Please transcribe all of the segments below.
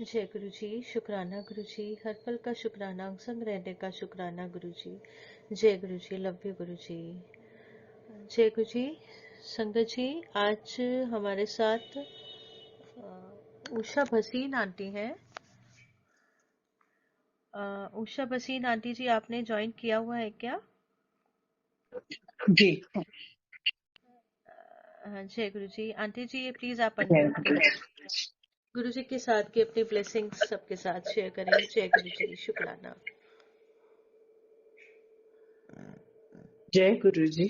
जय गुरु जी। शुक्राना गुरु जी। हर पल का शुक्राना, संग रहने का शुक्राना गुरु जी। जय गुरु जी। लव यू गुरु जी। जय गुरु जी। संगत जी, आज हमारे साथ उषा भसीन आंटी हैं। उषा भसीन आंटी जी, आपने ज्वाइन किया हुआ है क्या? जी। जय गुरु जी। आंटी जी, प्लीज आप अनम्यूट करें, गुरु जी के साथ के अपने ब्लेसिंग्स सबके साथ शेयर करें। जय गुरु जी। शुक्राना। जय गुरु जी।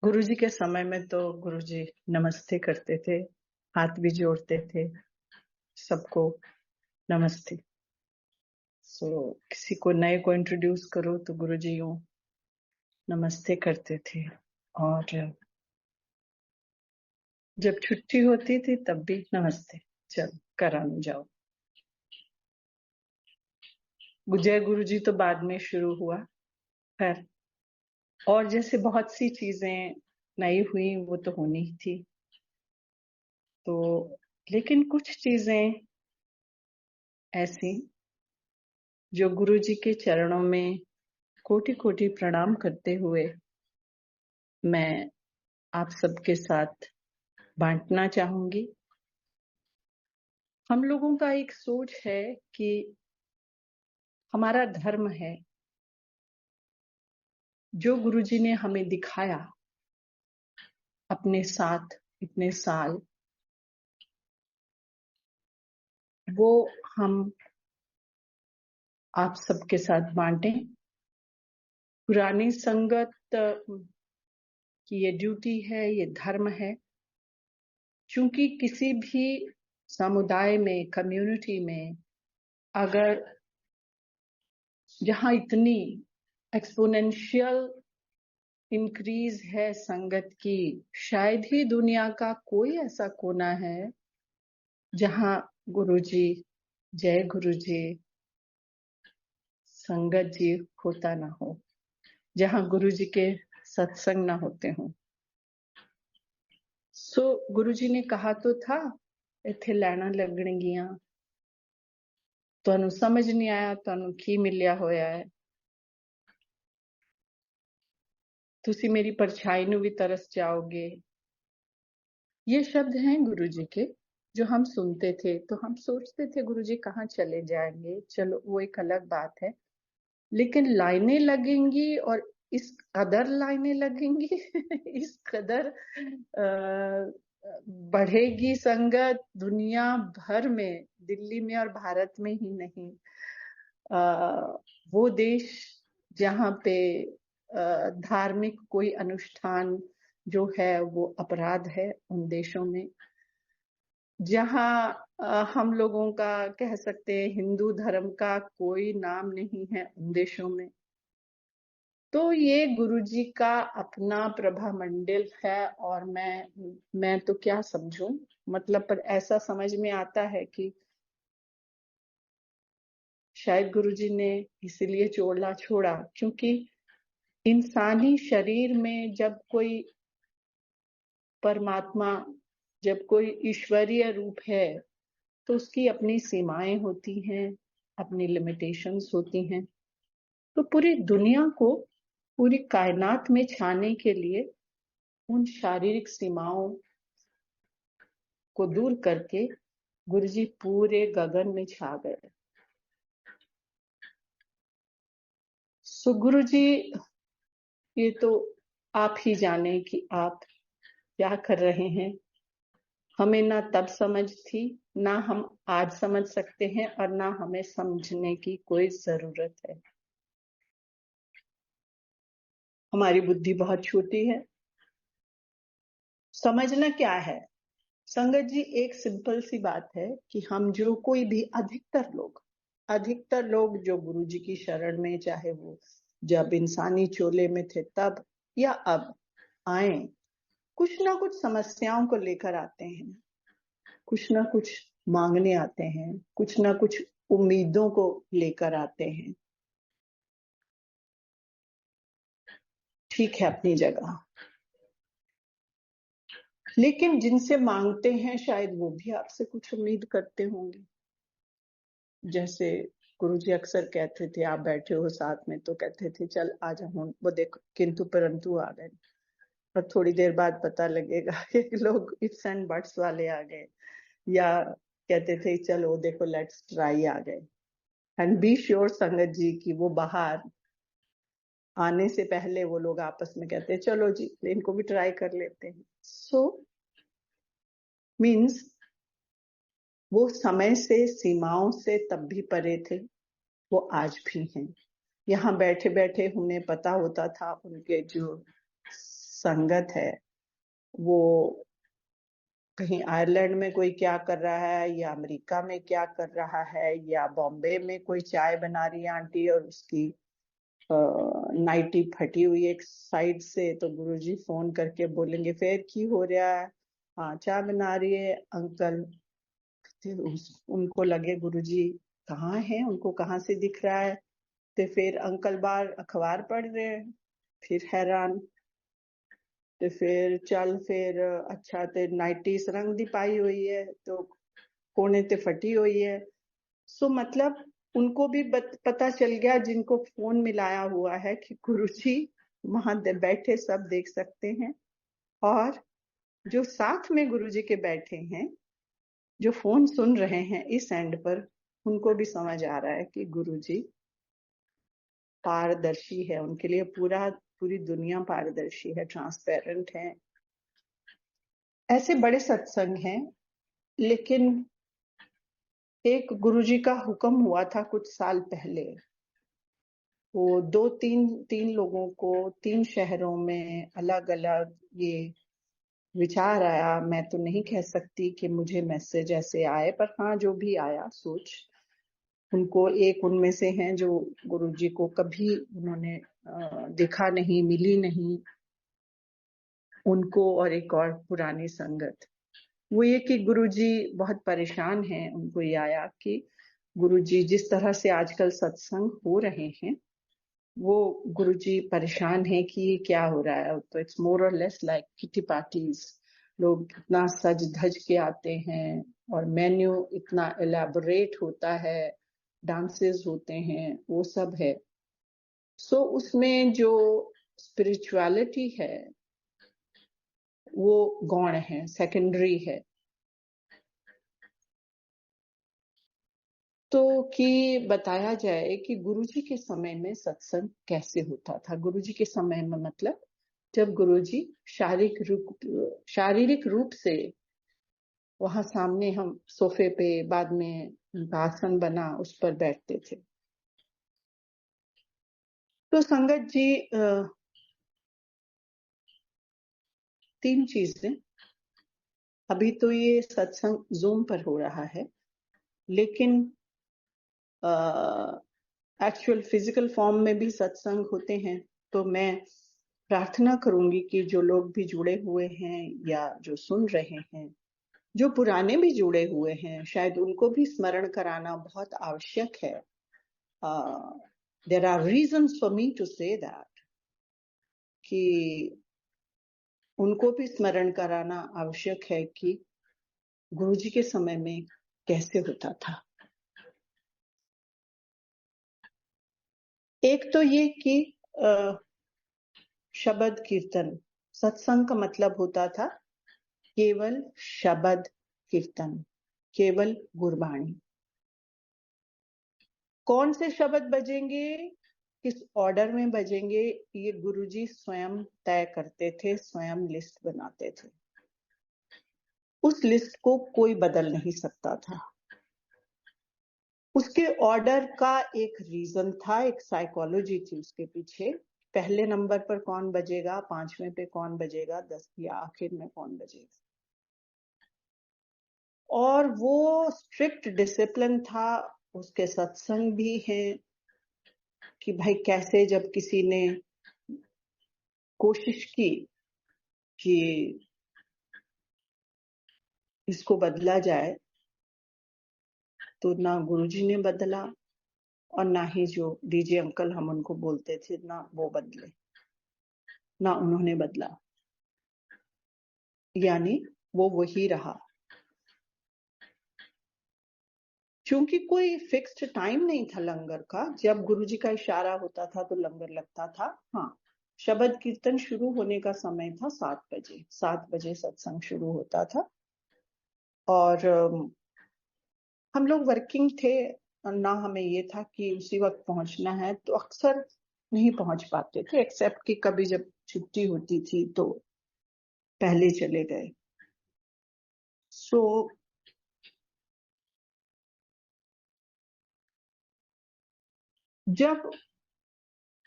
गुरु जी के समय में तो गुरु जी नमस्ते करते थे, हाथ भी जोड़ते थे, सबको नमस्ते। किसी को नए को इंट्रोड्यूस करो तो गुरु जी यूं नमस्ते करते थे, और जब छुट्टी होती थी तब भी नमस्ते, चल कराने जाओ। जय गुरु जी तो बाद में शुरू हुआ, खैर, और जैसे बहुत सी चीजें नई हुई वो तो होनी ही थी। तो लेकिन कुछ चीजें ऐसी जो गुरु जी के चरणों में कोटि कोटि प्रणाम करते हुए मैं आप सबके साथ बांटना चाहूंगी। हम लोगों का एक सोच है कि हमारा धर्म है, जो गुरु जी ने हमें दिखाया अपने साथ इतने साल, वो हम आप सबके साथ बांटें। पुरानी संगत की ये ड्यूटी है, ये धर्म है। क्योंकि किसी भी समुदाय में, कम्युनिटी में, अगर जहां इतनी एक्सपोनेंशियल इंक्रीज है संगत की, शायद ही दुनिया का कोई ऐसा कोना है जहां गुरुजी, जय गुरुजी, संगत जी होता ना हो, जहां गुरुजी के सत्संग ना होते हों। गुरुजी ने कहा तो था, इत्थे लैना लगणगियां, तुहानू समझ नहीं आया, तुहानू की मिलिया होया है, तुसी मेरी परछाई नू भी तरस जाओगे। ये शब्द हैं गुरुजी के, जो हम सुनते थे तो हम सोचते थे गुरुजी कहाँ चले जाएंगे। चलो वो एक अलग बात है, लेकिन लाइनें लगेंगी, और इस कदर लाइनें लगेंगी इस कदर बढ़ेगी संगत दुनिया भर में, दिल्ली में और भारत में ही नहीं। वो देश जहाँ पे धार्मिक कोई अनुष्ठान जो है वो अपराध है, उन देशों में जहाँ हम लोगों का कह सकते हैं हिंदू धर्म का कोई नाम नहीं है, उन देशों में तो ये गुरुजी का अपना प्रभा मंडल है। और मैं तो क्या समझूं, मतलब पर ऐसा समझ में आता है कि शायद गुरुजी ने इसीलिए चोला छोड़ा, क्योंकि इंसानी शरीर में जब कोई परमात्मा, जब कोई ईश्वरीय रूप है, तो उसकी अपनी सीमाएं होती हैं, अपनी लिमिटेशंस होती हैं। तो पूरी दुनिया को, पूरी कायनात में छाने के लिए उन शारीरिक सीमाओं को दूर करके गुरुजी पूरे गगन में छा गए। सो गुरुजी, ये तो आप ही जाने कि आप क्या कर रहे हैं। हमें ना तब समझ थी, ना हम आज समझ सकते हैं, और ना हमें समझने की कोई जरूरत है। हमारी बुद्धि बहुत छोटी है। समझना क्या है संगत जी, एक सिंपल सी बात है कि हम जो कोई भी अधिकतर लोग जो गुरु जी की शरण में, चाहे वो जब इंसानी चोले में थे तब या अब आए, कुछ ना कुछ समस्याओं को लेकर आते हैं, कुछ ना कुछ मांगने आते हैं, कुछ ना कुछ उम्मीदों को लेकर आते हैं। ठीक है अपनी जगह, लेकिन जिनसे मांगते हैं शायद वो भी आपसे कुछ उम्मीद करते होंगे। जैसे गुरुजी अक्सर कहते थे, आप बैठे हो साथ में तो कहते थे चल आ जाओ, वो देखो किंतु परंतु आ गए, और थोड़ी देर बाद पता लगेगा कि लोग इफ्स एंड बट्स वाले आ गए, या कहते थे चलो देखो लेट्स ट्राई आ गए। एंड बी श्योर संगत जी की वो बाहर आने से पहले वो लोग आपस में कहते हैं चलो जी इनको भी ट्राई कर लेते हैं। सो मीन्स वो समय से, सीमाओं से तब भी परे थे, वो आज भी हैं। यहाँ बैठे बैठे उन्हें पता होता था उनके जो संगत है वो कहीं आयरलैंड में कोई क्या कर रहा है, या अमेरिका में क्या कर रहा है, या बॉम्बे में कोई चाय बना रही है आंटी और उसकी नाइटी फटी हुई एक साइड से, तो गुरुजी फोन करके बोलेंगे फिर की हो रहा है, हाँ चाय बना रही है अंकल। उनको लगे गुरुजी कहाँ है, उनको कहाँ से दिख रहा है, तो फिर अंकल बार अखबार पढ़ रहे हैं, फिर हैरान, तो फिर चल फिर अच्छा ते नाइटी रंग दी पाई हुई है तो कोने ते फटी हुई है। सो मतलब उनको भी पता चल गया, जिनको फोन मिलाया हुआ है, कि गुरुजी वहां बैठे सब देख सकते हैं, और जो साथ में गुरुजी के बैठे हैं जो फोन सुन रहे हैं इस एंड पर, उनको भी समझ आ रहा है कि गुरुजी पारदर्शी है, उनके लिए पूरी दुनिया पारदर्शी है, ट्रांसपेरेंट है। ऐसे बड़े सत्संग हैं। लेकिन एक गुरुजी का हुक्म हुआ था कुछ साल पहले, वो तीन लोगों को 3 शहरों में अलग अलग ये विचार आया। मैं तो नहीं कह सकती कि मुझे मैसेज ऐसे आए, पर हाँ जो भी आया सोच, उनको एक उनमें से हैं जो गुरुजी को कभी उन्होंने देखा नहीं, मिली नहीं, उनको और एक और पुरानी संगत। वो ये कि गुरुजी बहुत परेशान हैं, उनको ये आया कि गुरुजी जिस तरह से आजकल सत्संग हो रहे हैं, वो गुरुजी परेशान है कि ये क्या हो रहा है। तो इट्स मोर और लेस लाइक किटी पार्टीज, लोग इतना सज धज के आते हैं और मेन्यू इतना एलैबोरेट होता है, डांसेस होते हैं, वो सब है। सो उसमें जो स्पिरिचुअलिटी है वो गौण है, सेकेंडरी है। तो कि बताया जाए कि गुरुजी के समय में सत्संग कैसे होता था। गुरुजी के समय में मतलब जब गुरुजी शारीरिक रूप से वहां सामने, हम सोफे पे, बाद में उनका आसन बना उस पर बैठते थे। तो संगत जी 3 चीजें, अभी तो ये सत्संग जूम पर हो रहा है, लेकिन एक्चुअल फिजिकल फॉर्म में भी सत्संग होते हैं। तो मैं प्रार्थना करूंगी कि जो लोग भी जुड़े हुए हैं या जो सुन रहे हैं, जो पुराने भी जुड़े हुए हैं, शायद उनको भी स्मरण कराना बहुत आवश्यक है। There are reasons for me to say that, कि उनको भी स्मरण कराना आवश्यक है कि गुरुजी के समय में कैसे होता था। एक तो ये कि शब्द कीर्तन, सत्संग का मतलब होता था केवल शब्द कीर्तन, केवल गुरबाणी। कौन से शब्द बजेंगे, किस ऑर्डर में बजेंगे, ये गुरुजी स्वयं तय करते थे, स्वयं लिस्ट बनाते थे। उस लिस्ट को कोई बदल नहीं सकता था। उसके ऑर्डर का एक रीजन था, एक साइकोलॉजी थी उसके पीछे। पहले नंबर पर कौन बजेगा, 5वें पे कौन बजेगा, 10 या आखिर में कौन बजेगा। और वो स्ट्रिक्ट डिसिप्लिन था। उसके सत्संग भी हैं कि भाई कैसे, जब किसी ने कोशिश की कि इसको बदला जाए, तो ना गुरुजी ने बदला और ना ही जो डीजे अंकल हम उनको बोलते थे, ना वो बदले, ना उन्होंने बदला। यानी वो वही रहा। क्योंकि कोई फिक्स्ड टाइम नहीं था लंगर का, जब गुरुजी का इशारा होता था तो लंगर लगता था। हाँ, शब्द कीर्तन शुरू होने का समय था 7 बजे। 7 बजे सत्संग शुरू होता था और हम लोग वर्किंग थे, ना हमें ये था कि उसी वक्त पहुंचना है, तो अक्सर नहीं पहुंच पाते थे, एक्सेप्ट कि कभी जब छुट्टी होती थी तो पहले चले गए। सो जब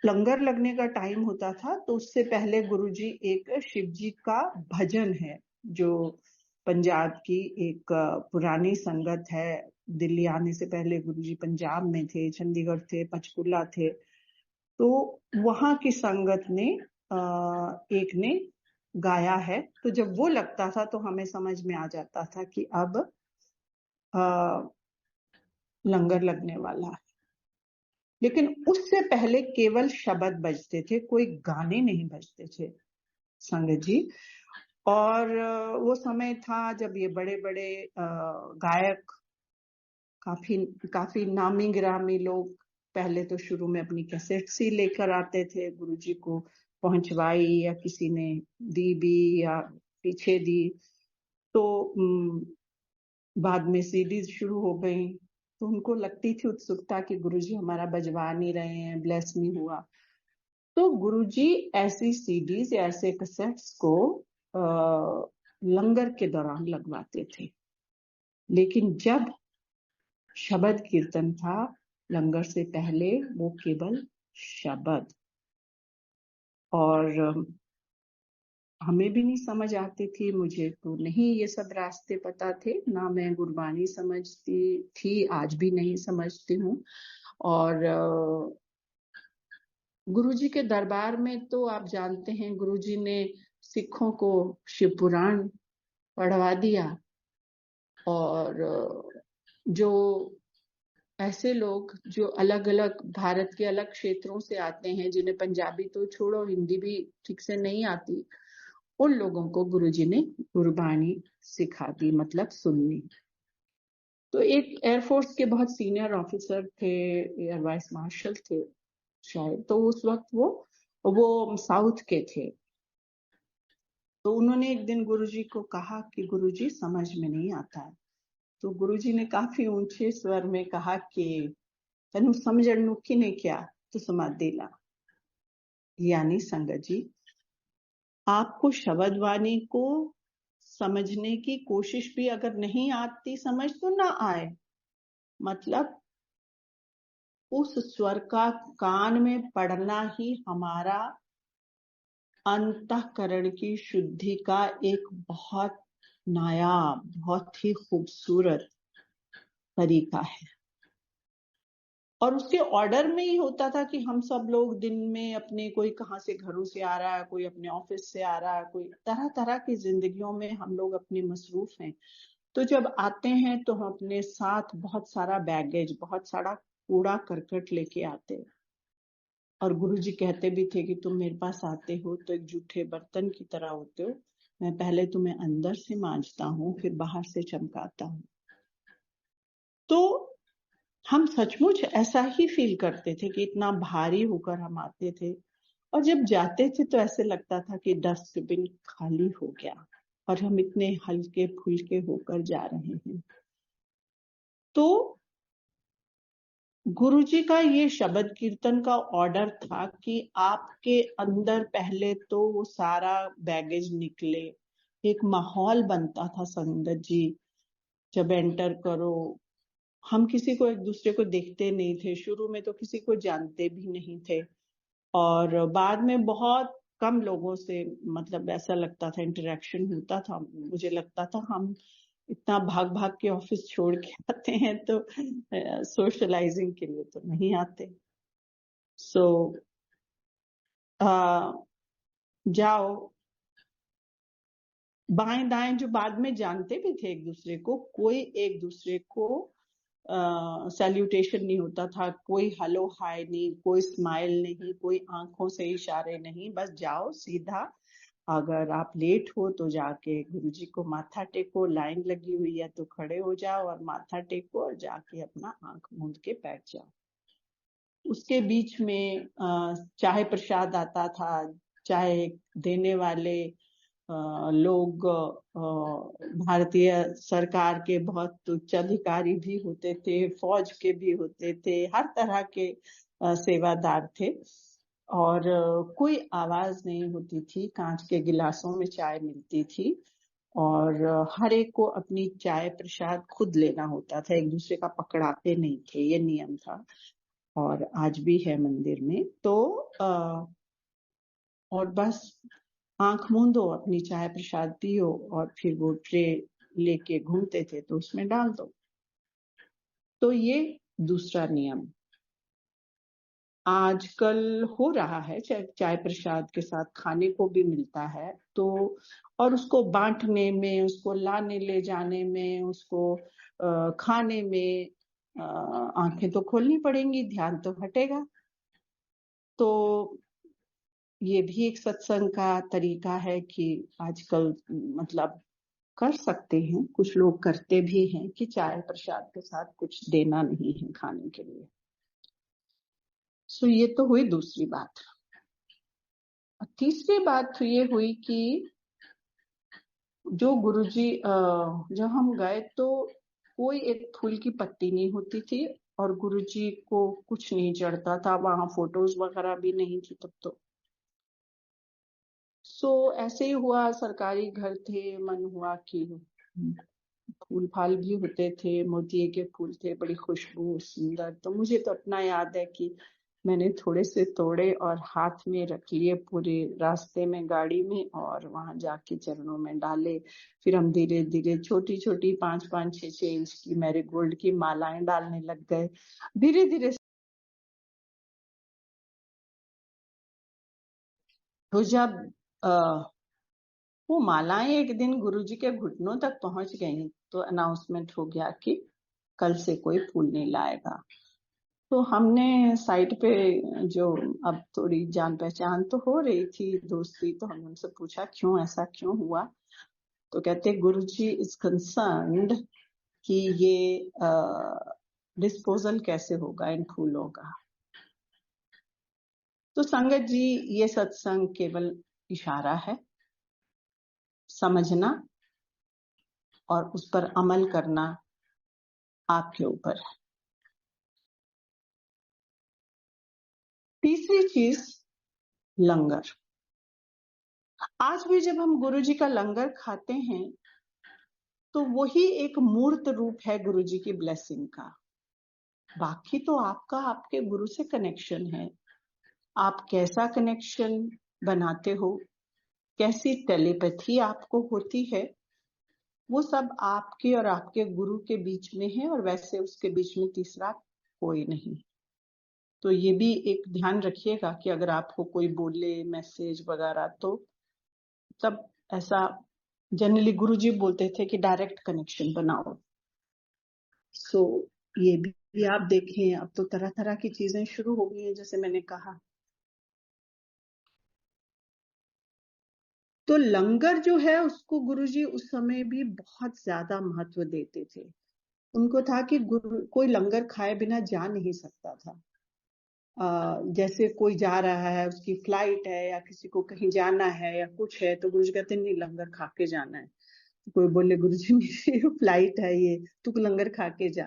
लंगर लगने का टाइम होता था तो उससे पहले गुरुजी एक शिव जी का भजन है, जो पंजाब की एक पुरानी संगत है। दिल्ली आने से पहले गुरुजी पंजाब में थे, चंडीगढ़ थे, पंचकुला थे, तो वहां की संगत ने एक ने गाया है। तो जब वो लगता था तो हमें समझ में आ जाता था कि अब लंगर लगने वाला है। लेकिन उससे पहले केवल शब्द बजते थे, कोई गाने नहीं बजते थे संगत जी। और वो समय था जब ये बड़े बड़े गायक, काफी नामी गिरामी लोग पहले तो शुरू में अपनी कैसेट्स ही लेकर आते थे, गुरुजी को पहुंचवाई या किसी ने दी भी या पीछे दी। तो बाद में सीडीज शुरू हो गई, तो उनको लगती थी उत्सुकता कि गुरुजी हमारा बजवा नहीं रहे हैं, ब्लेस नहीं हुआ। तो गुरुजी ऐसी सीडीज या ऐसे कैसेट्स को लंगर के दौरान लगवाते थे। लेकिन जब शब्द कीर्तन था लंगर से पहले, वो केवल शब्द, और हमें भी नहीं समझ आती थी, मुझे तो नहीं ये सब रास्ते पता थे, ना मैं गुरबानी समझती थी, आज भी नहीं समझती हूँ। और गुरुजी के दरबार में तो आप जानते हैं, गुरुजी ने सिखों को शिव पुराण पढ़वा दिया। और जो ऐसे लोग जो अलग अलग भारत के अलग क्षेत्रों से आते हैं, जिन्हें पंजाबी तो छोड़ो हिंदी भी ठीक से नहीं आती, उन लोगों को गुरुजी ने गुरबानी सिखा दी, मतलब सुननी। तो एक एयरफोर्स के बहुत सीनियर ऑफिसर थे, एयर वाइस मार्शल थे शायद, तो उस वक्त वो साउथ के थे। तो उन्होंने एक दिन गुरुजी को कहा कि गुरुजी समझ में नहीं आता है। तो गुरुजी ने काफी ऊंचे स्वर में कहा कि तनु समझण की ने क्या तो समाधि ला। यानी संगत जी, आपको शब्द वाणी को समझने की कोशिश भी अगर नहीं आती समझ, तो ना आए, मतलब उस स्वर का कान में पड़ना ही हमारा अंतःकरण की शुद्धि का एक बहुत नायाब, बहुत ही खूबसूरत तरीका है। और उसके ऑर्डर में ही होता था कि हम सब लोग दिन में अपने, कोई कहाँ से घरों से आ रहा है, कोई अपने ऑफिस से आ रहा है, कोई तरह तरह की जिंदगियों में हम लोग अपनी मसरूफ हैं। तो जब आते हैं तो हम अपने साथ बहुत सारा बैगेज, बहुत सारा कूड़ा करकट लेके आते हैं। और गुरुजी कहते भी थे कि तुम मेरे पास आते हो तो एक जूठे बर्तन की तरह होते हो, मैं पहले तुम्हें अंदर से मांजता हूँ, फिर बाहर से चमकाता हूँ। तो हम सचमुच ऐसा ही फील करते थे कि इतना भारी होकर हम आते थे, और जब जाते थे तो ऐसे लगता था कि डस्टबिन खाली हो गया और हम इतने हल्के फुल्के होकर जा रहे हैं। तो गुरुजी का ये शब्द कीर्तन का ऑर्डर था कि आपके अंदर पहले तो वो सारा बैगेज निकले, एक माहौल बनता था संगत जी। जब एंटर करो, हम किसी को, एक दूसरे को देखते नहीं थे, शुरू में तो किसी को जानते भी नहीं थे, और बाद में बहुत कम लोगों से, मतलब ऐसा लगता था इंटरेक्शन होता था। मुझे लगता था हम इतना भाग भाग के ऑफिस छोड़ के आते हैं तो सोशलाइजिंग के लिए तो नहीं आते। सो जाओ, बाएं दाएं जो बाद में जानते भी थे एक दूसरे को, कोई एक दूसरे को सैल्यूटेशन नहीं होता था, कोई हेलो हाय नहीं, कोई स्माइल नहीं, कोई आंखों से इशारे नहीं, बस जाओ सीधा अगर आप लेट हो तो जाके गुरुजी को माथा टेको, लाइन लगी हुई है तो खड़े हो जाओ और माथा टेको और जाके अपना आंख मूंद के बैठ जाओ। उसके बीच में चाहे प्रसाद आता था, चाहे देने वाले लोग भारतीय सरकार के बहुत उच्च अधिकारी भी होते थे, फौज के भी होते थे, हर तरह के सेवादार थे और कोई आवाज नहीं होती थी। कांच के गिलासों में चाय मिलती थी और हर एक को अपनी चाय प्रसाद खुद लेना होता था, एक दूसरे का पकड़ाते नहीं थे, ये नियम था और आज भी है मंदिर में। तो और बस आंख मूंदो, अपनी चाय प्रसाद पियो और फिर वो ट्रे लेके घूमते थे तो उसमें डाल दो। तो ये दूसरा नियम आजकल हो रहा है, चाय प्रसाद के साथ खाने को भी मिलता है, तो और उसको बांटने में, उसको लाने ले जाने में, उसको खाने में आंखें तो खोलनी पड़ेंगी, ध्यान तो हटेगा। तो ये भी एक सत्संग का तरीका है कि आजकल मतलब कर सकते हैं, कुछ लोग करते भी हैं कि चाय प्रसाद के साथ कुछ देना नहीं है खाने के लिए। सो ये तो हुई दूसरी बात। तीसरी बात तो ये हुई कि जो गुरुजी जब हम गए तो कोई एक फूल की पत्ती नहीं होती थी और गुरुजी को कुछ नहीं चढ़ता था, वहां फोटोज वगैरह भी नहीं थी तब तो। सो ऐसे ही हुआ, सरकारी घर थे, मन हुआ कि फूल फाल भी होते थे, मोतिये के फूल थे, बड़ी खुशबू सुंदर। तो मुझे तो अपना याद है कि मैंने थोड़े से तोड़े और हाथ में रख लिए पूरे रास्ते में गाड़ी में और वहां जाके चरणों में डाले। फिर हम धीरे धीरे छोटी छोटी 5-5, 6-6 इंच की मैरीगोल्ड की मालाएं डालने लग गए धीरे धीरे। तो जब वो मालाएं एक दिन गुरुजी के घुटनों तक पहुंच गई तो अनाउंसमेंट हो गया कि कल से कोई फूल नहीं लाएगा। तो हमने साइड पे जो अब थोड़ी जान पहचान तो हो रही थी, दोस्ती, तो हमने उनसे पूछा क्यों, ऐसा क्यों हुआ। तो कहते गुरुजी इज कंसर्न्ड कि ये डिस्पोजल कैसे होगा इन फूलों का। तो संगत जी, ये सत्संग केवल इशारा है, समझना और उस पर अमल करना आपके ऊपर है। तीसरी चीज, लंगर। आज भी जब हम गुरुजी का लंगर खाते हैं तो वही एक मूर्त रूप है गुरुजी की ब्लेसिंग का। बाकी तो आपका आपके गुरु से कनेक्शन है। आप कैसा कनेक्शन बनाते हो, कैसी टेलीपैथी आपको होती है, वो सब आपके और आपके गुरु के बीच में है और वैसे उसके बीच में तीसरा कोई नहीं। तो ये भी एक ध्यान रखिएगा कि अगर आपको कोई बोले मैसेज वगैरह तो तब ऐसा जनरली गुरुजी बोलते थे कि डायरेक्ट कनेक्शन बनाओ। सो ये भी आप देखें, अब तो तरह तरह की चीजें शुरू हो गई हैं जैसे मैंने कहा। तो लंगर जो है उसको गुरुजी उस समय भी बहुत ज्यादा महत्व देते थे। उनको था कि कोई लंगर खाए बिना जा नहीं सकता था। जैसे कोई जा रहा है, उसकी फ्लाइट है या किसी को कहीं जाना है या कुछ है, तो गुरुजी कहते नहीं, लंगर खा के जाना है। कोई बोले गुरुजी मेरी फ्लाइट है, ये तू लंगर खा के जा।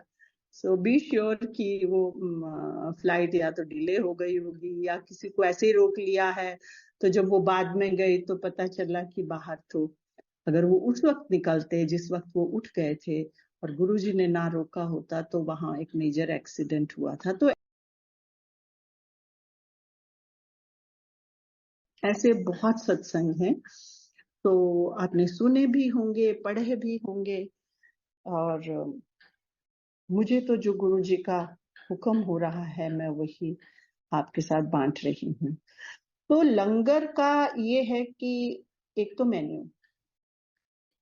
सो बी श्योर कि वो फ्लाइट या तो डिले हो गई होगी या किसी को ऐसे ही रोक लिया है। तो जब वो बाद में गई तो पता चला कि बाहर तो, अगर वो उस वक्त निकलते जिस वक्त वो उठ गए थे और गुरुजी ने ना रोका होता तो वहां एक मेजर एक्सीडेंट हुआ था। तो ऐसे बहुत सत्संग हैं, तो आपने सुने भी होंगे, पढ़े भी होंगे। और मुझे तो जो गुरुजी का हुक्म हो रहा है मैं वही आपके साथ बांट रही हूँ। तो लंगर का ये है कि एक तो मेन्यू,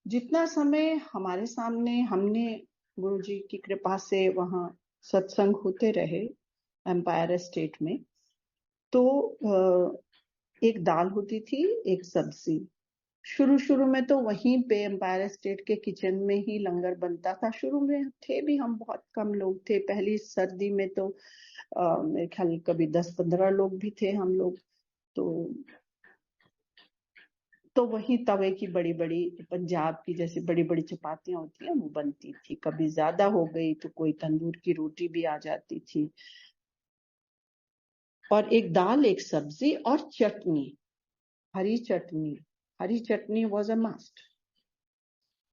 जितना समय हमारे सामने, हमने गुरुजी की कृपा से वहां सत्संग होते रहे एम्पायर स्टेट में, तो एक दाल होती थी, एक सब्जी, शुरू शुरू में तो वहीं पे एम्पायर स्टेट के किचन में ही लंगर बनता था। शुरू में थे भी हम बहुत कम लोग थे। पहली सर्दी में तो मेरे ख्याल कभी 10-15 लोग भी थे हम लोग। तो वही तवे की बड़ी बड़ी पंजाब की जैसे बड़ी बड़ी चपातियां होती हैं वो बनती थी। कभी ज्यादा हो गई तो कोई तंदूर की रोटी भी आ जाती थी, और एक दाल, एक सब्जी और चटनी, हरी चटनी। हरी चटनी वॉज अ मस्ट।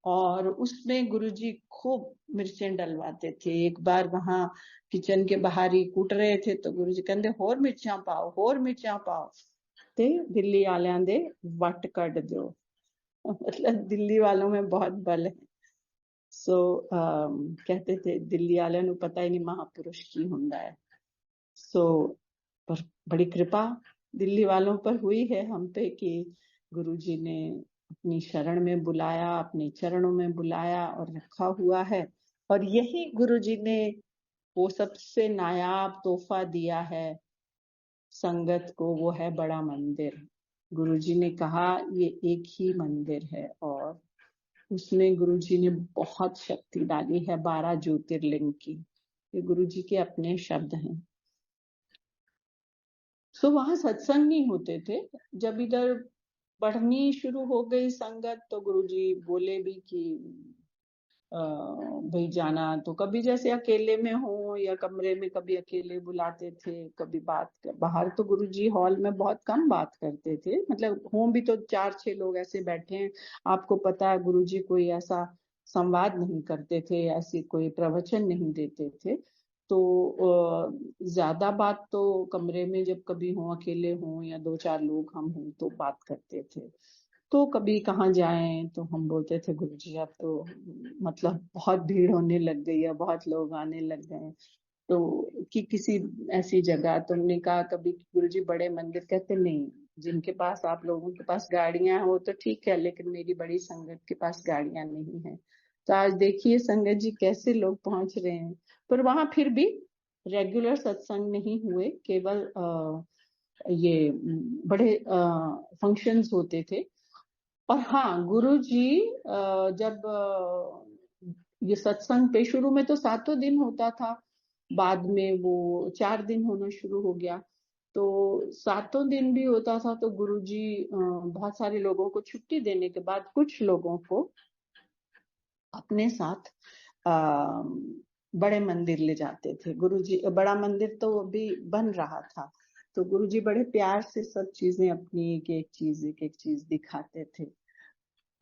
और उसमें गुरुजी खूब मिर्चें डलवाते थे। एक बार वहां किचन के बाहर ही कूट रहे थे तो गुरुजी कहते होर मिर्चा पाओ, होर मिर्चा पाओ। ते दिल्ली वालियां दे वट कट दो। मतलब दिल्ली वालों में बहुत बल है। कहते थे दिल्ली वाले ਨੂੰ पता ही नहीं महापुरुष की ਹੁੰਦਾ है। पर बड़ी कृपा दिल्ली वालों पर हुई है हम पे कि गुरुजी ने अपनी शरण में बुलाया, अपने चरणों में बुलाया और रखा हुआ है। और यही गुरुजी ने वो सबसे नायाब तोहफा दिया है संगत को, वो है बड़ा मंदिर। गुरुजी ने कहा ये एक ही मंदिर है और उसमें गुरुजी ने बहुत शक्ति डाली है 12 ज्योतिर्लिंग की। ये गुरुजी के अपने शब्द हैं। वहां सत्संग नहीं होते थे। जब इधर बढ़नी शुरू हो गई संगत तो गुरुजी बोले भी कि भाई जाना तो कभी जैसे अकेले में हो या कमरे में कभी अकेले बुलाते थे, कभी बात कर। बाहर तो गुरुजी हॉल में बहुत कम बात करते थे। मतलब हों भी तो 4-6 लोग ऐसे बैठे हैं। आपको पता है गुरुजी कोई ऐसा संवाद नहीं करते थे, ऐसी कोई प्रवचन नहीं देते थे। तो ज्यादा बात तो कमरे में जब कभी हो, अकेले हों या 2-4 लोग हम हों तो बात करते थे। तो कभी कहाँ जाएं तो हम बोलते थे गुरुजी अब तो मतलब बहुत भीड़ होने लग गई है, बहुत लोग आने लग गए। तो कि किसी ऐसी जगह तुमने कहा कभी गुरुजी बड़े मंदिर, कहते नहीं, जिनके पास आप लोगों के पास गाड़ियां हैं वो तो ठीक है, लेकिन मेरी बड़ी संगत के पास गाड़ियां नहीं है। तो आज देखिए संगत जी कैसे लोग पहुंच रहे हैं। पर वहां फिर भी रेगुलर सत्संग नहीं हुए, केवल ये बड़े फंक्शंस होते थे। और हाँ गुरुजी जब ये सत्संग पे शुरू में तो 7 दिन होता था, बाद में वो 4 दिन होना शुरू हो गया। तो 7 दिन भी होता था तो गुरुजी बहुत सारे लोगों को छुट्टी देने के बाद कुछ लोगों को अपने साथ बड़े मंदिर ले जाते थे। गुरुजी बड़ा मंदिर तो अभी बन रहा था तो गुरुजी बड़े प्यार से सब चीजें अपनी एक एक चीज दिखाते थे।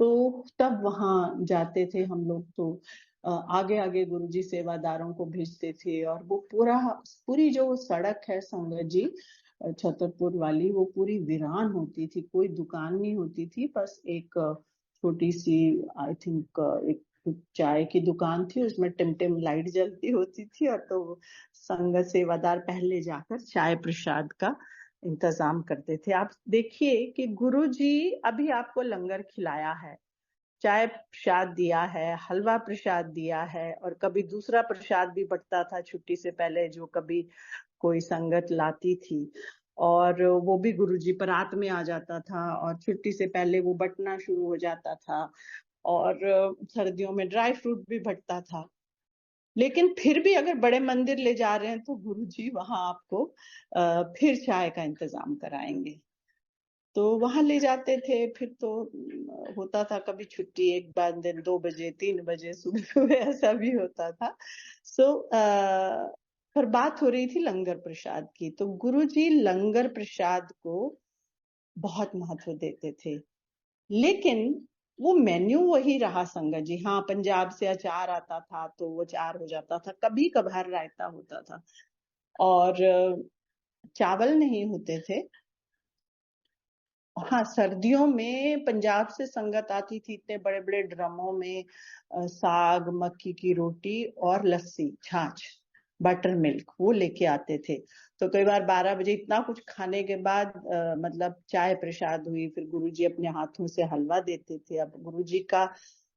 तो तब वहां जाते थे हम लोग। तो आगे आगे गुरुजी सेवादारों को भेजते थे और वो पूरी जो सड़क है संगत जी छतरपुर वाली, वो पूरी वीरान होती थी। कोई दुकान नहीं होती थी, बस एक छोटी सी आई थिंक एक चाय की दुकान थी, उसमें टिमटिम लाइट जलती होती थी। और तो संगत सेवादार पहले जाकर चाय प्रसाद का इंतजाम करते थे। आप देखिए कि गुरुजी अभी आपको लंगर खिलाया है, चाय प्रसाद दिया है, हलवा प्रसाद दिया है, और कभी दूसरा प्रसाद भी बंटता था छुट्टी से पहले जो कभी कोई संगत लाती थी। और वो भी गुरुजी परात में आ जाता था और छुट्टी से पहले वो बंटना शुरू हो जाता था। और सर्दियों में ड्राई फ्रूट भी बंटता था। लेकिन फिर भी अगर बड़े मंदिर ले जा रहे हैं तो गुरुजी वहां आपको फिर चाय का इंतजाम कराएंगे। तो वहां ले जाते थे। फिर तो होता था कभी छुट्टी एक बाद दिन 2 बजे 3 बजे सुबह सुबह ऐसा भी होता था। पर बात हो रही थी लंगर प्रसाद की। तो गुरुजी लंगर प्रसाद को बहुत महत्व देते थे, लेकिन वो मेन्यू वही रहा संगत जी। हाँ पंजाब से अचार आता था तो वो अचार हो जाता था, कभी कभार रायता होता था, और चावल नहीं होते थे। हाँ सर्दियों में पंजाब से संगत आती थी इतने बड़े बड़े ड्रमों में, साग, मक्की की रोटी और लस्सी, छाछ, बटर मिल्क वो लेके आते थे। तो कई बार 12 बजे इतना कुछ खाने के बाद मतलब चाय प्रसाद हुई, फिर गुरुजी अपने हाथों से हलवा देते थे। अब गुरुजी का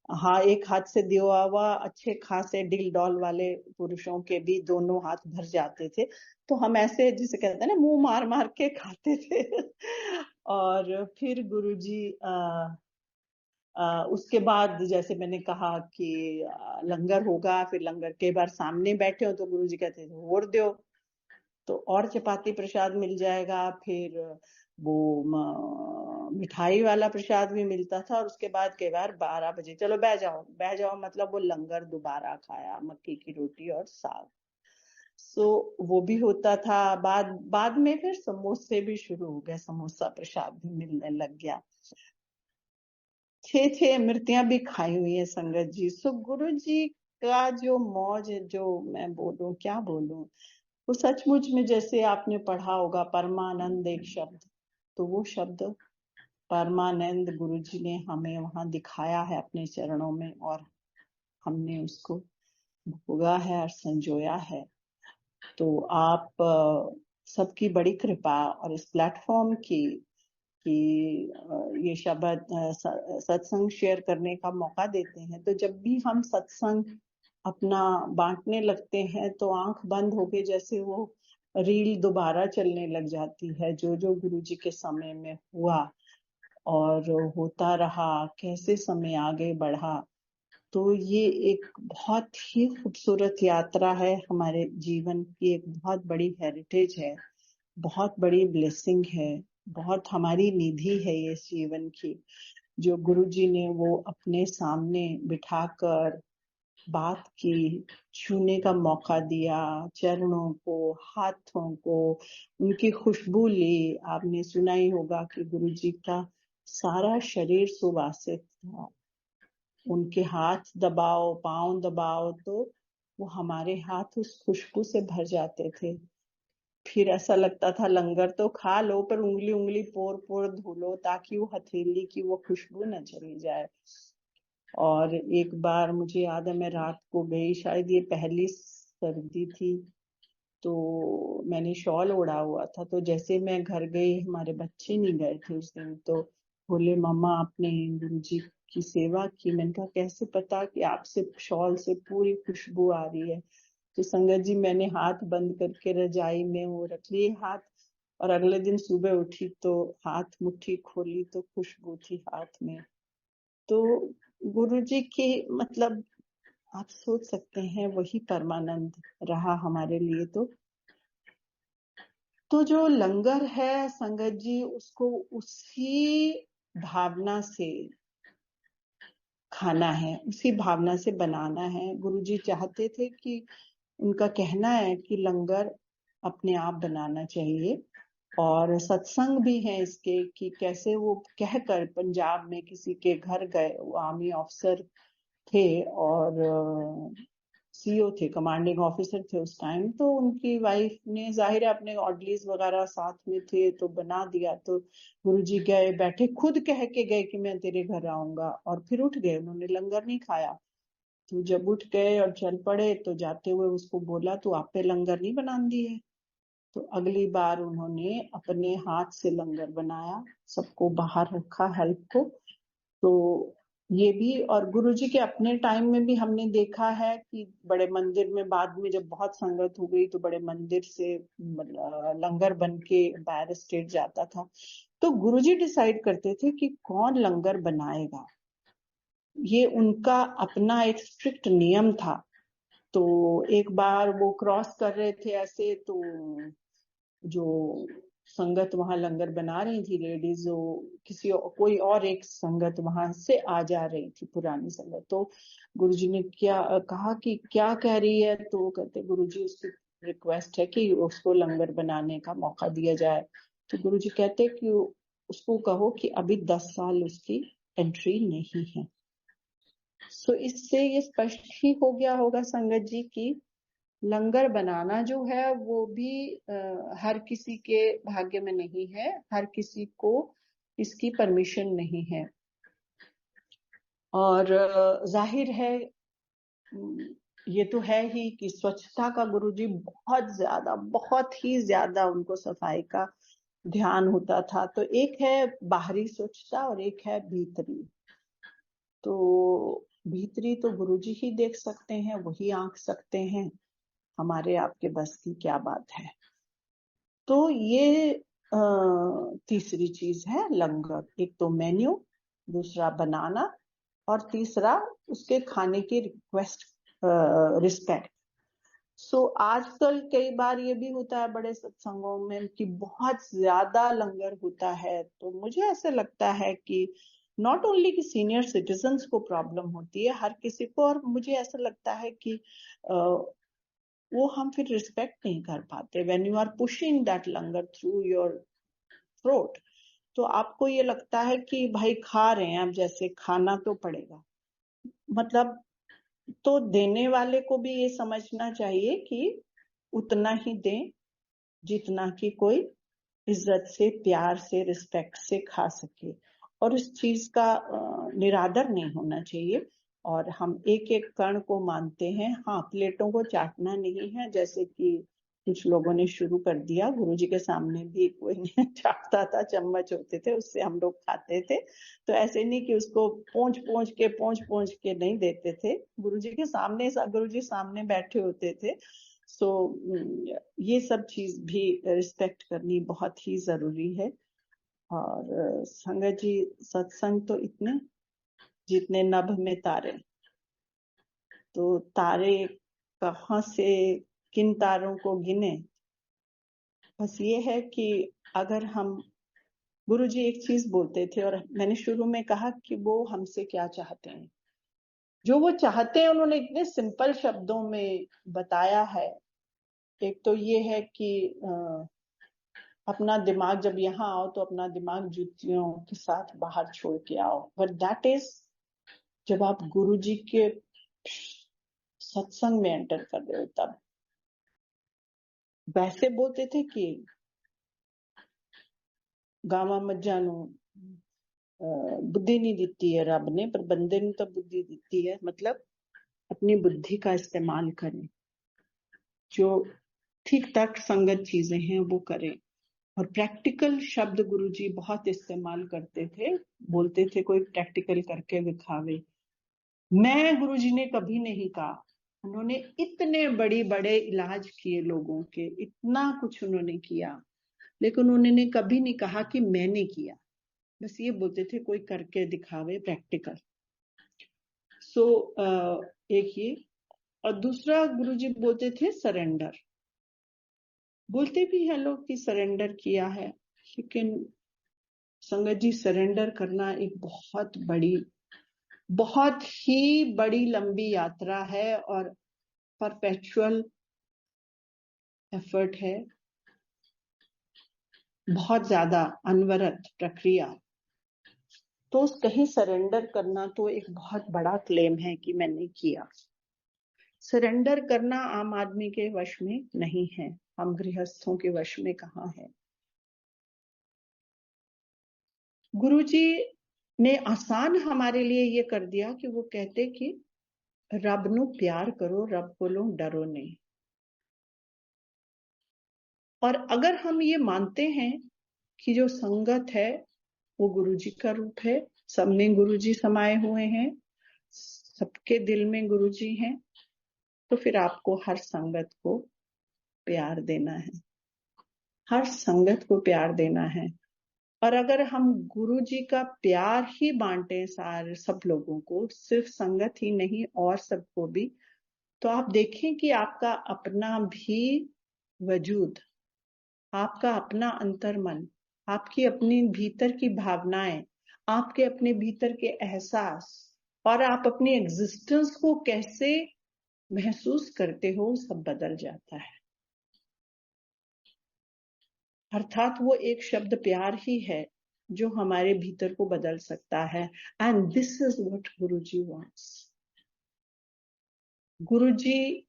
हाँ एक हाथ से दिया हुआ अच्छे खासे डिल डॉल वाले पुरुषों के भी दोनों हाथ भर जाते थे। तो हम ऐसे जिसे कहते हैं ना मुंह मार मार के खाते थे। और फिर गुरुजी उसके बाद जैसे मैंने कहा कि लंगर होगा, फिर लंगर के बार सामने बैठे हो तो गुरुजी कहते थे और दो, तो और चपाती प्रसाद मिल जाएगा। फिर वो मिठाई वाला प्रसाद भी मिलता था। और उसके बाद के बार 12 बजे चलो बह जाओ, मतलब वो लंगर दोबारा खाया, मक्की की रोटी और साग। सो वो भी होता था। बाद में फिर समोसे भी शुरू हो गए, समोसा प्रसाद भी मिलने लग गया। 6 अमृतियां भी खाई हुई है संगत जी। सो गुरु जी का जो मौज, जो मैं बोलूं क्या बोलूं, वो सचमुच में जैसे आपने पढ़ा होगा परमानंद एक शब्द, तो वो शब्द परमानंद गुरु जी ने हमें वहां दिखाया है अपने चरणों में, और हमने उसको भोगा है और संजोया है। तो आप सबकी बड़ी कृपा और इस प्लेटफॉर्म की कि ये शब्द सत्संग शेयर करने का मौका देते हैं। तो जब भी हम सत्संग अपना बांटने लगते हैं तो आंख बंद होके जैसे वो रील दोबारा चलने लग जाती है, जो जो गुरुजी के समय में हुआ और होता रहा, कैसे समय आगे बढ़ा। तो ये एक बहुत ही खूबसूरत यात्रा है, हमारे जीवन की एक बहुत बड़ी हेरिटेज है, बहुत बड़ी ब्लेसिंग है, बहुत हमारी निधि है ये जीवन की, जो गुरुजी ने वो अपने सामने बिठाकर बात की, छूने का मौका दिया, चरणों को, हाथों को, उनकी खुशबू ली। आपने सुना ही होगा कि गुरुजी का सारा शरीर सुवासित था। उनके हाथ दबाओ, पांव दबाओ तो वो हमारे हाथ उस खुशबू से भर जाते थे। फिर ऐसा लगता था लंगर तो खा लो पर उंगली उंगली पोर पोर धो लो ताकि वो हथेली की वो खुशबू न चली जाए। और एक बार मुझे याद है मैं रात को गई, शायद ये पहली सर्दी थी, तो मैंने शॉल ओढ़ा हुआ था। तो जैसे मैं घर गई, हमारे बच्चे नहीं गए थे उस दिन, तो बोले मम्मा आपने गुरुजी की सेवा की। मैंने कहा कैसे पता कि आपसे शॉल से पूरी खुशबू आ रही है। तो संगत जी मैंने हाथ बंद करके रजाई में वो रख लिए हाथ, और अगले दिन सुबह उठी तो हाथ मुट्ठी खोली तो खुशबू थी हाथ में। तो गुरुजी की मतलब आप सोच सकते हैं वही परमानंद रहा हमारे लिए। तो जो लंगर है संगत जी, उसको उसी भावना से खाना है, उसी भावना से बनाना है। गुरुजी चाहते थे कि, उनका कहना है कि लंगर अपने आप बनाना चाहिए। और सत्संग भी है इसके कि कैसे वो कहकर पंजाब में किसी के घर गए, वो आर्मी ऑफिसर थे और सीओ थे, कमांडिंग ऑफिसर थे उस टाइम। तो उनकी वाइफ ने, जाहिर है अपने ऑर्डलीज वगैरह साथ में थे तो बना दिया। तो गुरुजी गए, बैठे, खुद कह के गए कि मैं तेरे घर आऊंगा, और फिर उठ गए, उन्होंने लंगर नहीं खाया। तो जब उठ गए और चल पड़े तो जाते हुए उसको बोला तू आप पे लंगर नहीं बना दी है। तो अगली बार उन्होंने अपने हाथ से लंगर बनाया, सबको बाहर रखा हेल्प को। तो ये भी, और गुरुजी के अपने टाइम में भी हमने देखा है कि बड़े मंदिर में बाद में जब बहुत संगत हो गई तो बड़े मंदिर से लंगर बन के एम्पायर स्टेट जाता था। तो गुरुजी डिसाइड करते थे कि कौन लंगर बनाएगा, ये उनका अपना एक स्ट्रिक्ट नियम था। तो एक बार वो क्रॉस कर रहे थे ऐसे, तो जो संगत वहां लंगर बना रही थी लेडीज, जो कोई और एक संगत वहां से आ जा रही थी, पुरानी संगत। तो गुरुजी ने क्या कहा कि क्या कह रही है, तो कहते गुरुजी उसकी रिक्वेस्ट है कि उसको लंगर बनाने का मौका दिया जाए। तो गुरुजी कहते कि उसको कहो कि अभी 10 साल उसकी एंट्री नहीं है। सो इससे ये स्पष्ट ही हो गया होगा संगत जी की लंगर बनाना जो है वो भी हर किसी के भाग्य में नहीं है, हर किसी को इसकी परमिशन नहीं है। और जाहिर है ये तो है ही कि स्वच्छता का गुरुजी बहुत ही ज्यादा उनको सफाई का ध्यान होता था। तो एक है बाहरी स्वच्छता और एक है भीतरी। तो भीतरी तो गुरुजी ही देख सकते हैं, वही आंक सकते हैं, हमारे आपके बस की क्या बात है। तो ये तीसरी चीज है लंगर। एक तो मेन्यू, दूसरा बनाना, और तीसरा उसके खाने की रिक्वेस्ट, रिस्पेक्ट। सो आजकल कई बार ये भी होता है बड़े सत्संगों में कि बहुत ज्यादा लंगर होता है, तो मुझे ऐसे लगता है कि नॉट ओनली कि सीनियर सिटीजन्स को प्रॉब्लम होती है, हर किसी को, और मुझे ऐसा लगता है कि वो हम फिर रिस्पेक्ट नहीं कर पाते when you are pushing that langar through your throat. तो आपको ये लगता है कि भाई खा रहे हैं, अब जैसे खाना तो पड़ेगा, मतलब, तो देने वाले को भी ये समझना चाहिए कि उतना ही दें जितना कि कोई इज्जत से, प्यार से, रिस्पेक्ट से खा सके, और इस चीज का निरादर नहीं होना चाहिए। और हम एक एक कण को मानते हैं। हाँ, प्लेटों को चाटना नहीं है, जैसे कि कुछ लोगों ने शुरू कर दिया। गुरुजी के सामने भी कोई नहीं चाटता था, चम्मच होते थे उससे हम लोग खाते थे। तो ऐसे नहीं कि उसको पोंछ पोंछ के नहीं देते थे, गुरुजी के सामने, गुरुजी सामने बैठे होते थे। सो ये सब चीज भी रिस्पेक्ट करनी बहुत ही जरूरी है। और संगत जी, सत्संग तो इतने जितने नभ में तारे, तो तारे कहाँ से, किन तारों को गिने। बस ये है कि अगर हम, गुरुजी एक चीज बोलते थे और मैंने शुरू में कहा कि वो हमसे क्या चाहते हैं, जो वो चाहते हैं उन्होंने इतने सिंपल शब्दों में बताया है। एक तो ये है कि अपना दिमाग जब यहाँ आओ तो अपना दिमाग जूतियों के साथ बाहर छोड़ के आओ, बट दैट इज जब आप गुरुजी के सत्संग में एंटर कर रहे हो तब। वैसे बोलते थे कि गावा मज्जा नु बुद्धि नहीं दी है रब ने, पर बंदे ने तो बुद्धि दी है, मतलब अपनी बुद्धि का इस्तेमाल करें, जो ठीक ठाक संगत चीजें हैं वो करें। और प्रैक्टिकल शब्द गुरुजी बहुत इस्तेमाल करते थे, बोलते थे कोई प्रैक्टिकल करके दिखावे। मैं, गुरुजी ने कभी नहीं कहा, उन्होंने इतने बड़े बड़े इलाज किए लोगों के, इतना कुछ उन्होंने किया, लेकिन उन्होंने कभी नहीं कहा कि मैंने किया। बस ये बोलते थे कोई करके दिखावे प्रैक्टिकल। सो एक ये, और दूसरा गुरुजी बोलते थे सरेंडर। बोलते भी हैं लोग कि सरेंडर किया है, लेकिन संगत जी, सरेंडर करना एक बहुत ही बड़ी लंबी यात्रा है और परपेचुअल एफर्ट है, बहुत ज्यादा अनवरत प्रक्रिया। तो कहीं सरेंडर करना तो एक बहुत बड़ा क्लेम है कि मैंने किया। सरेंडर करना आम आदमी के वश में नहीं है, हम गृहस्थों के वश में कहाँ है। गुरुजी ने आसान हमारे लिए ये कर दिया कि वो कहते कि रब नु प्यार करो, रब कोलों डरो नहीं। और अगर हम ये मानते हैं कि जो संगत है वो गुरुजी का रूप है, सब में गुरुजी समाये हुए हैं, सबके दिल में गुरुजी हैं, तो फिर आपको हर संगत को प्यार देना है, हर संगत को प्यार देना है। और अगर हम गुरुजी का प्यार ही बांटे सारे सब लोगों को, सिर्फ संगत ही नहीं और सबको भी, तो आप देखें कि आपका अपना भी वजूद, आपका अपना अंतर्मन, आपकी अपनी भीतर की भावनाएं, आपके अपने भीतर के एहसास, और आप अपनी एग्जिस्टेंस को कैसे महसूस करते हो, सब बदल जाता है। अर्थात वो एक शब्द प्यार ही है जो हमारे भीतर को बदल सकता है। And this is what Guruji wants. Guruji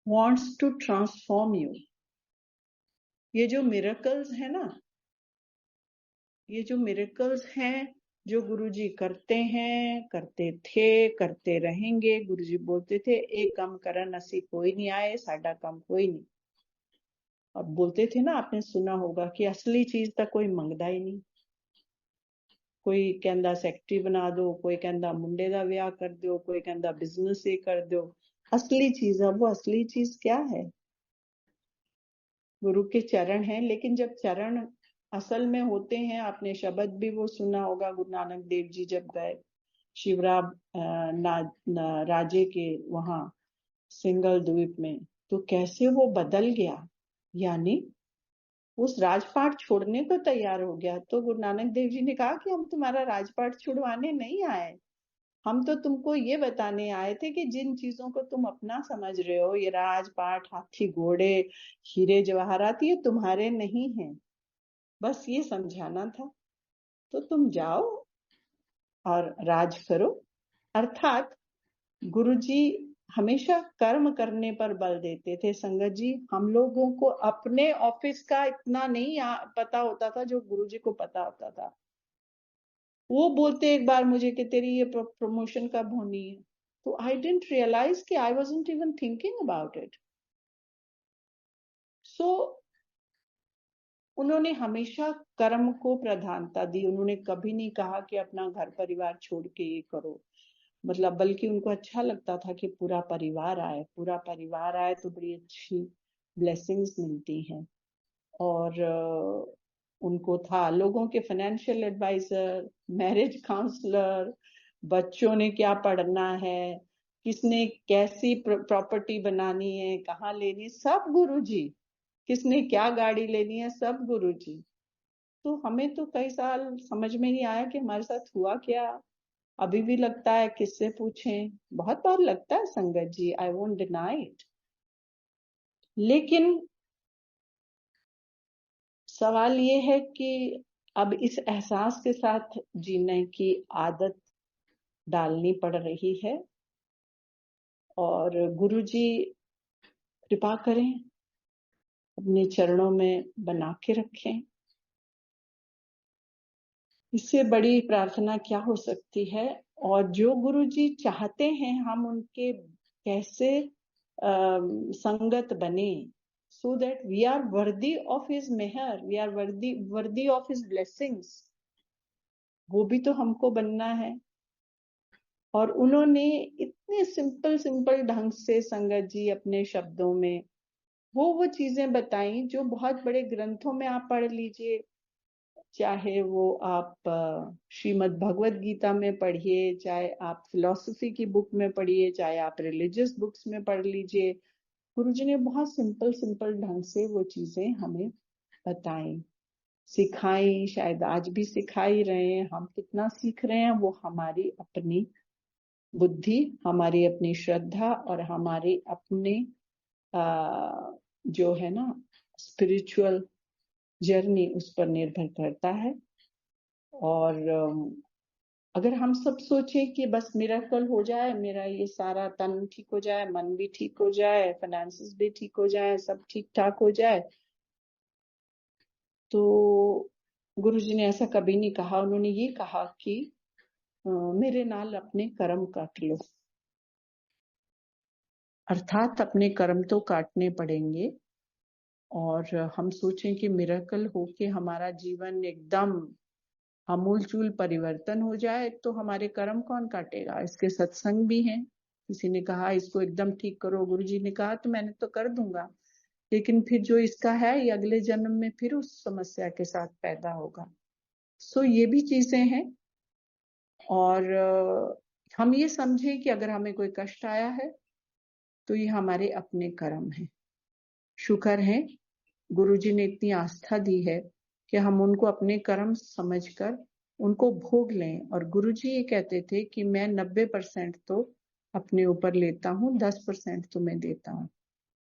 wants to transform you. ये जो मिरेकल्स है ना, ये जो मिरेकल्स हैं जो गुरुजी करते हैं, करते थे, करते रहेंगे। गुरुजी बोलते थे एक कम करन असी कोई नहीं आए, साडा कम कोई नहीं। और बोलते थे ना, आपने सुना होगा कि असली चीज तो कोई मंगदा ही नहीं। कोई कहंदा सैकटरी बना दो, कोई कहंदा मुंडे दा विआह कर दो, कोई कहंदा बिजनेस ही कर दो। असली चीज है, वो असली चीज क्या है? गुरु के चरण हैं। लेकिन जब चरण असल में होते हैं, आपने शब्द भी वो सुना होगा, गुरु नानक देव जी जब गए शिवराम राजे के वहां सिंगल द्वीप में, तो कैसे वो बदल गया, यानी उस राजपाट छोड़ने को तैयार हो गया। तो गुरु नानक देव जी ने कहा कि हम तुम्हारा राजपाट छुड़वाने नहीं आए, हम तो तुमको ये बताने आए थे कि जिन चीजों को तुम अपना समझ रहे हो, ये राजपाट, हाथी घोड़े, हीरे जवाहरात, ये तुम्हारे नहीं हैं, बस ये समझाना था। तो तुम जाओ और राज करो। अर्थात गुरुजी हमेशा कर्म करने पर बल देते थे। संगत जी, हम लोगों को अपने ऑफिस का इतना नहीं पता होता था जो गुरुजी को पता होता था। वो बोलते एक बार मुझे कि तेरी ये प्रमोशन कब होनी है, तो आई डिडंट रियलाइज कि I wasn't even thinking about it. So उन्होंने हमेशा कर्म को प्रधानता दी। उन्होंने कभी नहीं कहा कि अपना घर परिवार छोड़ के ये करो, मतलब बल्कि उनको अच्छा लगता था कि पूरा परिवार आए, पूरा परिवार आए तो बड़ी अच्छी ब्लेसिंग्स मिलती हैं। और उनको था लोगों के फाइनेंशियल एडवाइजर, मैरिज काउंसलर, बच्चों ने क्या पढ़ना है, किसने कैसी प्रॉपर्टी बनानी है, कहाँ लेनी, सब गुरुजी। किसने क्या गाड़ी लेनी है, सब गुरुजी। तो हमें तो कई साल समझ में नहीं आया कि हमारे साथ हुआ क्या। अभी भी लगता है किससे पूछें, बहुत बार लगता है संगत जी, आई वोंट डिनाई इट। लेकिन सवाल ये है कि अब इस एहसास के साथ जीने की आदत डालनी पड़ रही है, और गुरुजी कृपा करें, अपने चरणों में बना के रखें। इससे बड़ी प्रार्थना क्या हो सकती है। और जो गुरुजी चाहते हैं हम उनके कैसे संगत बने, so that we are worthy of his meher, we are worthy of his blessings, वो भी तो हमको बनना है। और उन्होंने इतने सिंपल ढंग से संगत जी अपने शब्दों में वो चीजें बताई जो बहुत बड़े ग्रंथों में आप पढ़ लीजिए, चाहे वो आप श्रीमद् भगवत गीता में पढ़िए, चाहे आप फिलॉसफी की बुक में पढ़िए, चाहे आप रिलीजियस बुक्स में पढ़ लीजिए, गुरुजी ने बहुत सिंपल ढंग से वो चीजें हमें बताई, सिखाई, शायद आज भी सिखा ही रहे हैं। हम कितना सीख रहे हैं वो हमारी अपनी बुद्धि, हमारी अपनी श्रद्धा और हमारी अपने जो है ना स्पिरिचुअल जर्नी, उस पर निर्भर करता है। और अगर हम सब सोचें कि बस मिरेकल हो जाए, मेरा ये सारा तन ठीक हो जाए, मन भी ठीक हो जाए, फाइनेंसेस भी ठीक हो जाए, सब ठीक ठाक हो जाए, तो गुरुजी ने ऐसा कभी नहीं कहा। उन्होंने ये कहा कि मेरे नाल अपने कर्म काट लो। अर्थात अपने कर्म तो काटने पड़ेंगे। और हम सोचें कि मिरेकल हो के हमारा जीवन एकदम आमूलचूल परिवर्तन हो जाए, तो हमारे कर्म कौन काटेगा। इसके सत्संग भी हैं। किसी ने कहा इसको एकदम ठीक करो, गुरुजी ने कहा तो मैंने तो कर दूंगा, लेकिन फिर जो इसका है ये अगले जन्म में फिर उस समस्या के साथ पैदा होगा। सो ये भी चीजें हैं। और हम ये समझें कि अगर हमें कोई कष्ट आया है तो ये हमारे अपने कर्म हैं। शुक्र है गुरुजी ने इतनी आस्था दी है कि हम उनको अपने कर्म समझकर उनको भोग लें। और गुरुजी ये कहते थे कि मैं 90% तो अपने ऊपर लेता हूँ, 10% तो मैं देता हूँ।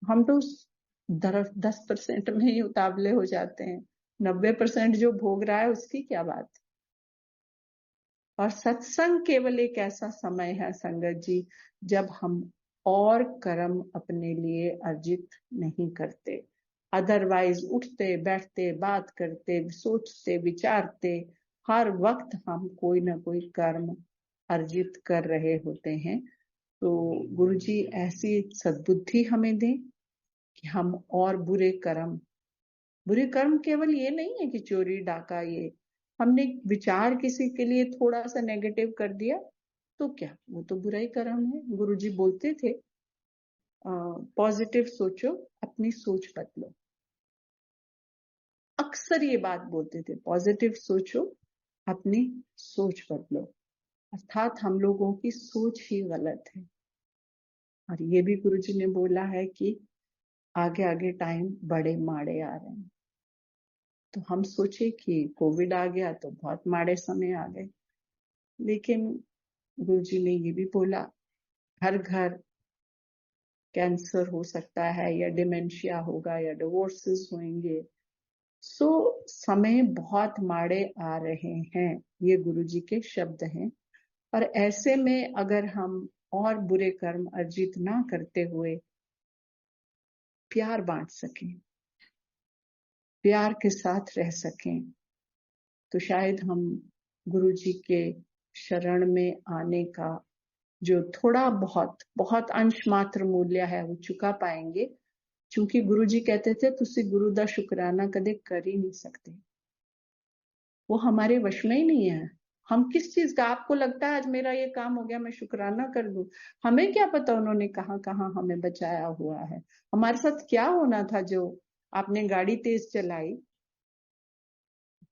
हम तो उस 10% में ही उतावले हो जाते हैं, 90% जो भोग रहा है उसकी क्या बात। और सत्संग केवल एक ऐसा समय है संगत जी जब हम और कर्म अपने लिए अर्जित नहीं करते। अदरवाइज उठते बैठते बात करते सोचते विचारते हर वक्त हम कोई ना कोई कर्म अर्जित कर रहे होते हैं। तो गुरुजी ऐसी सद्बुद्धि हमें दें कि हम और बुरे कर्म केवल ये नहीं है कि चोरी डाका, ये हमने विचार किसी के लिए थोड़ा सा नेगेटिव कर दिया तो क्या, वो तो बुरा ही कर्म है। गुरुजी बोलते थे पॉजिटिव सोचो, अपनी सोच बदलो। अक्सर ये बात बोलते थे, पॉजिटिव सोचो, अपनी सोच बदलो। अर्थात हम लोगों की सोच ही गलत है। और ये भी गुरुजी ने बोला है कि आगे आगे टाइम बड़े माड़े आ रहे हैं। तो हम सोचे कि कोविड आ गया तो बहुत माड़े समय आ गए, लेकिन गुरुजी ने ये भी बोला हर घर कैंसर हो सकता है या डिमेंशिया होगा या डिवोर्सेस होंगे। सो समय बहुत माड़े आ रहे हैं, ये गुरुजी के शब्द हैं। और ऐसे में अगर हम और बुरे कर्म अर्जित ना करते हुए प्यार बांट सकें, प्यार के साथ रह सकें, तो शायद हम गुरुजी के शरण में आने का जो थोड़ा बहुत बहुत अंश मात्र मूल्य है वो चुका पाएंगे। क्योंकि गुरुजी कहते थे तुसी गुरु दा शुकराना कदे कर ही नहीं सकते, वो हमारे वश में ही नहीं है। हम किस चीज का, आपको लगता है आज मेरा ये काम हो गया मैं शुक्राना कर दूं, हमें क्या पता उन्होंने कहाँ कहाँ हमें बचाया हुआ है, हमारे साथ क्या होना था। जो आपने गाड़ी तेज चलाई,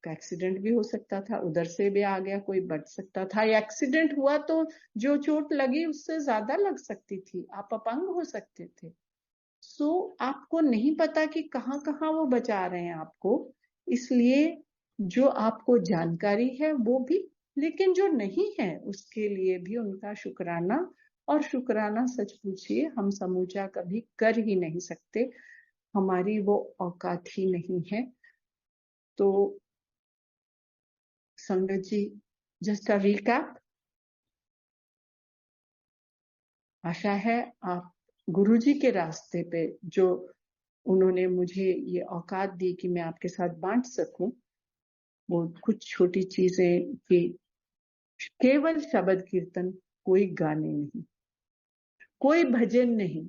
एक्सीडेंट भी हो सकता था, उधर से भी आ गया कोई, बच सकता था। एक्सीडेंट हुआ तो जो चोट लगी उससे ज्यादा लग सकती थी, आप अपंग हो सकते थे। सो आपको नहीं पता कि कहाँ कहाँ वो बचा रहे हैं आपको। इसलिए जो आपको जानकारी है वो भी, लेकिन जो नहीं है उसके लिए भी उनका शुक्राना। और शुक्राना सच पूछिए हम समूचा कभी कर ही नहीं सकते, हमारी वो औकात ही नहीं है। तो संगत जी, जस्ट अ रिकैप, आशा है आप गुरुजी के रास्ते पे जो उन्होंने मुझे ये औकात दी कि मैं आपके साथ बांट सकूं, वो कुछ छोटी चीजें कि केवल शब्द कीर्तन, कोई गाने नहीं, कोई भजन नहीं।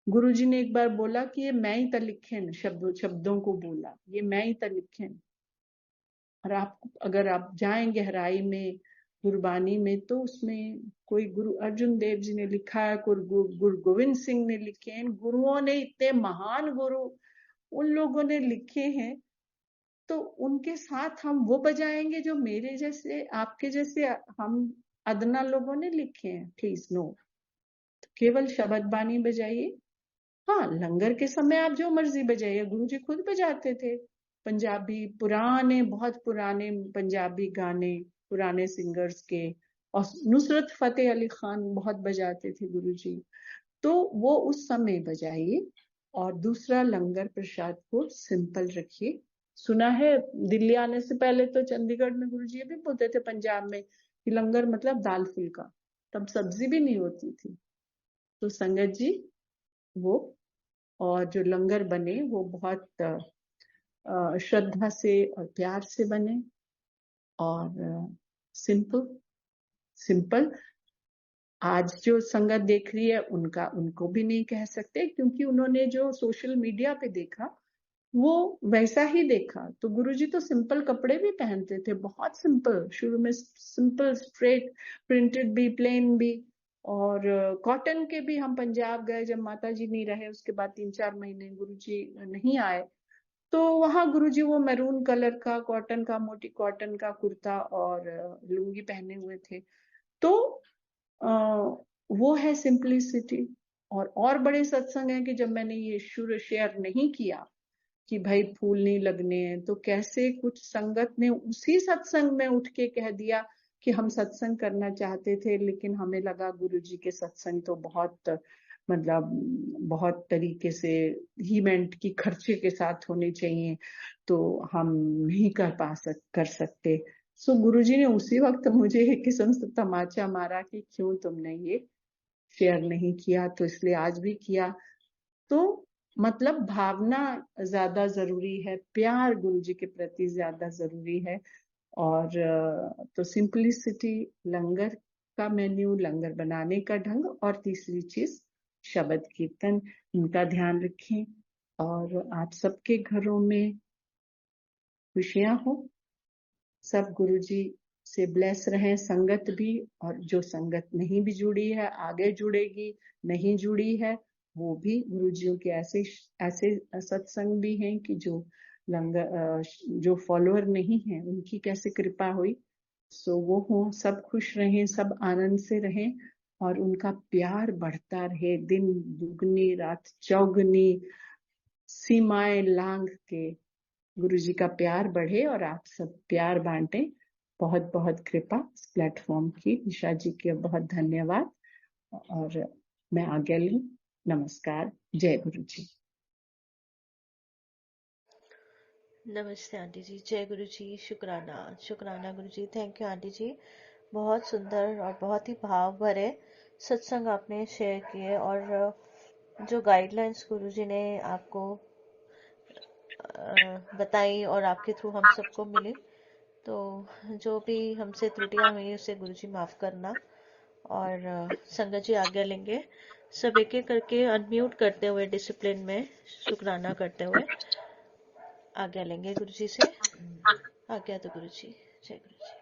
गुरुजी ने एक बार बोला कि ये मैं ही तो लिखे न, शब्दों को बोला ये मैं ही तो लिखे न। और आप अगर आप जाएं गहराई में गुरबानी में, तो उसमें कोई गुरु अर्जुन देव जी ने लिखा है, कोई गुरु गोविंद सिंह ने लिखे हैं, गुरुओं ने, इतने महान गुरु उन लोगों ने लिखे हैं। तो उनके साथ हम वो बजाएंगे जो मेरे जैसे आपके जैसे हम अदना लोगों ने लिखे हैं? Please know. तो केवल शब्द बानी बजाइए। हाँ, लंगर के समय आप जो मर्जी बजाइए, गुरुजी खुद बजाते थे पंजाबी, पुराने बहुत पुराने पंजाबी गाने पुराने सिंगर्स के। और नुसरत फतेह अली खान बहुत बजाते थे गुरुजी, तो वो उस समय बजाइए। और दूसरा, लंगर प्रसाद को सिंपल रखिए। सुना है दिल्ली आने से पहले तो चंडीगढ़ में गुरुजी ये भी बोलते थे पंजाब में कि लंगर मतलब दाल फुल्का, तब सब्जी भी नहीं होती थी। तो संगत जी, वो और जो लंगर बने वो बहुत श्रद्धा से और प्यार से बने, और सिंपल सिंपल। आज जो संगत देख रही है उनको भी नहीं कह सकते, क्योंकि उन्होंने जो सोशल मीडिया पे देखा वो वैसा ही देखा। तो गुरुजी तो सिंपल कपड़े भी पहनते थे, बहुत सिंपल, शुरू में सिंपल स्ट्रेट, प्रिंटेड भी प्लेन भी। और कॉटन के भी, हम पंजाब गए जब माता जी नहीं रहे, उसके बाद 3-4 महीने गुरुजी नहीं आए, तो वहां गुरुजी वो मैरून कलर का कॉटन का, मोटी कॉटन का कुर्ता और लुंगी पहने हुए थे। तो वो है सिंपलिसिटी। और बड़े सत्संग हैं कि जब मैंने ये शुरू शेयर नहीं किया कि भाई फूल नहीं लगने हैं, तो कैसे कुछ संगत ने उसी सत्संग में उठ के कह दिया कि हम सत्संग करना चाहते थे, लेकिन हमें लगा गुरुजी के सत्संग तो बहुत, मतलब बहुत तरीके से ही मेंट की खर्चे के साथ होने चाहिए, तो हम नहीं कर सकते। सो गुरुजी ने उसी वक्त मुझे एक किस्म से तमाचा मारा कि क्यों तुमने ये शेयर नहीं किया, तो इसलिए आज भी किया। तो मतलब भावना ज्यादा जरूरी है, प्यार गुरुजी के प्रति ज्यादा जरूरी है। और तो सिंपलिसिटी, लंगर का मेन्यू, लंगर बनाने का ढंग, और तीसरी चीज शब्द कीर्तन, इनका ध्यान रखें। और आप सबके घरों में खुशियां हो, सब गुरुजी से ब्लेस रहें, संगत भी, और जो संगत नहीं भी जुड़ी है आगे जुड़ेगी, नहीं जुड़ी है वो भी। गुरुजियों के ऐसे ऐसे सत्संग भी हैं कि जो लंगर जो फॉलोअर नहीं है उनकी कैसे कृपा हुई, सो वो हो, सब खुश रहें, सब आनंद से रहें और उनका प्यार बढ़ता रहे, दिन दुगनी रात चौगनी सीमाएं लांघ के गुरु जी का प्यार बढ़े और आप सब प्यार बांटे। बहुत बहुत कृपा इस प्लेटफॉर्म की। निशा जी के बहुत धन्यवाद और मैं आज्ञा लूं। नमस्कार। जय गुरु जी। नमस्ते आंटी जी, जय गुरु जी, शुक्राना शुक्राना गुरु जी। थैंक यू आंटी जी, बहुत सुंदर और बहुत ही भाव भरे सत्संग आपने शेयर किए और जो गाइडलाइंस गुरु जी ने आपको बताई और आपके थ्रू हम सबको मिली, तो जो भी हमसे त्रुटियां हुई उसे गुरु जी माफ करना। और संगत जी आज्ञा लेंगे, सब एक एक करके अनम्यूट करते हुए डिसिप्लिन में शुक्राना करते हुए आज्ञा लेंगे गुरु जी से। आज्ञा तो गुरु जी। जय गुरु जी।